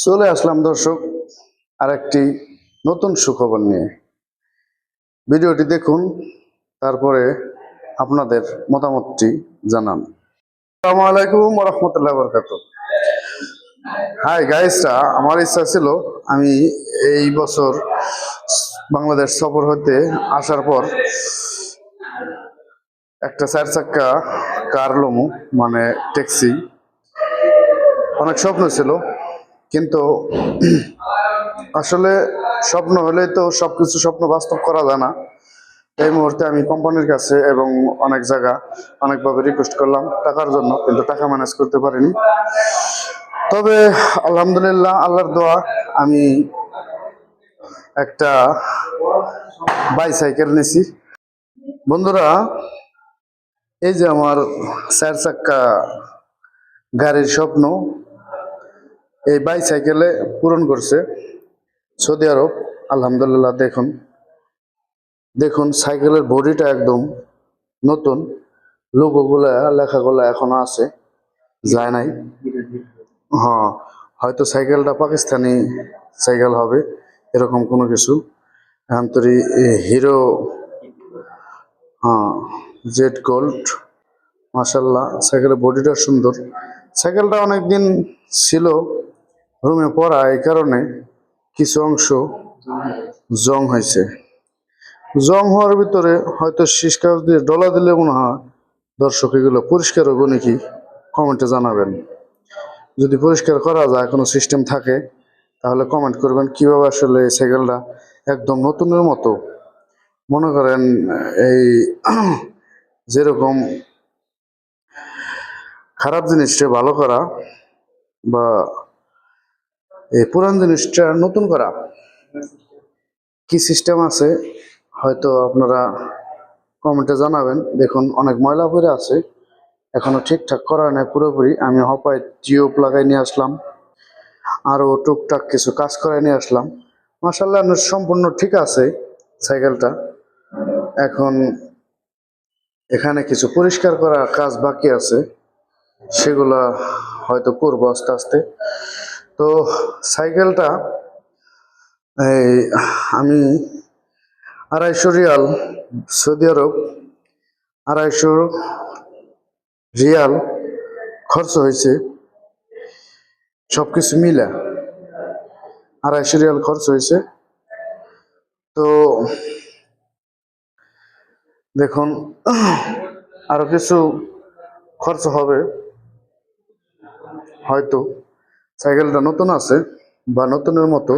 চলে আসলাম দর্শক আরেকটি নতুন সুখবর নিয়ে। ভিডিওটি দেখুন, তারপরে আপনাদের মতামতটি জানান। আসসালামু আলাইকুম ওয়া রাহমাতুল্লাহি ওয়া বারাকাতুহু। হাই গাইসরা, আমার ইচ্ছা ছিল আমি এই বছর বাংলাদেশ সফর হতে আসার পর একটা চার চাক্কা কার লমু, মানে ট্যাক্সি। অনেক স্বপ্ন ছিল, কিন্তু আসলে স্বপ্ন হলে তো সবকিছু স্বপ্ন বাস্তব করা যায় না। এই মুহূর্তে আমি কোম্পানির কাছে এবং অনেক জায়গা অনেকভাবে রিকোয়েস্ট করলাম টাকার জন্য, কিন্তু টাকা ম্যানেজ করতে পারিনি। তবে আলহামদুলিল্লাহ, আল্লাহর দোয়া, আমি একটা বাইসাইকেল নিছি। বন্ধুরা, এই যে আমার চার চাক্কা গাড়ির স্বপ্ন এই বাইসাইকেলে পূরণ করছে সৌদি আরব। আলহামদুলিল্লাহ, দেখুন দেখুন সাইকেলের বডিটা একদম নতুন, লোগোগুলা লেখাগুলা এখনো আছে, যায় নাই। হ্যাঁ, হয়তো সাইকেলটা পাকিস্তানি সাইকেল হবে, এরকম কোনো কিছু। এখন তোর হিরো, হ্যাঁ, জেড গোল্ড। মাশাল্লাহ, সাইকেলের বডিটা সুন্দর। সাইকেলটা অনেকদিন ছিল রুমে পড়া, এই কারণে কিছু অংশ জং হয়েছে। জং হওয়ার ভিতরে হয়তো শীষ কাগজ দিয়ে ডলা দিলে মনে হয় দর্শক এগুলো পরিষ্কার হবে নাকি কমেন্টে জানাবেন। যদি পরিষ্কার করা যায়, কোনো সিস্টেম থাকে, তাহলে কমেন্ট করবেন কিভাবে আসলে এই সাইকেলটা একদম নতুনের মতো। মনে করেন এই যেরকম খারাপ জিনিসটা ভালো করা বা এই পুরান জিনিসটা নতুন করা, কি সিস্টেম আছে হয়তো আপনারা কমেন্টে জানাবেন। দেখুন অনেক ময়লা পড়ে আছে, এখনো ঠিকঠাক করা নেই পুরোপুরি। আমি হপায় টিউব লাগাই নিয়ে আসলাম, আরও টুকটাক কিছু কাজ করাই নিয়ে আসলাম। মাশাআল্লাহ, সম্পূর্ণ ঠিক আছে সাইকেলটা। এখন এখানে কিছু পরিষ্কার করা কাজ বাকি আছে, সেগুলা হয়তো করবো আস্তে আস্তে। তো সাইকেলটা এই আমি 250 রিয়াল, সৌদি আরব 250 রিয়াল খরচ হয়েছে, সবকিছু মিলা 250 রিয়াল খরচ হয়েছে। তো দেখুন আরো কিছু খরচ হবে হয়তো। সাইকেলটা নতুন আছে বা নতুনের মতো,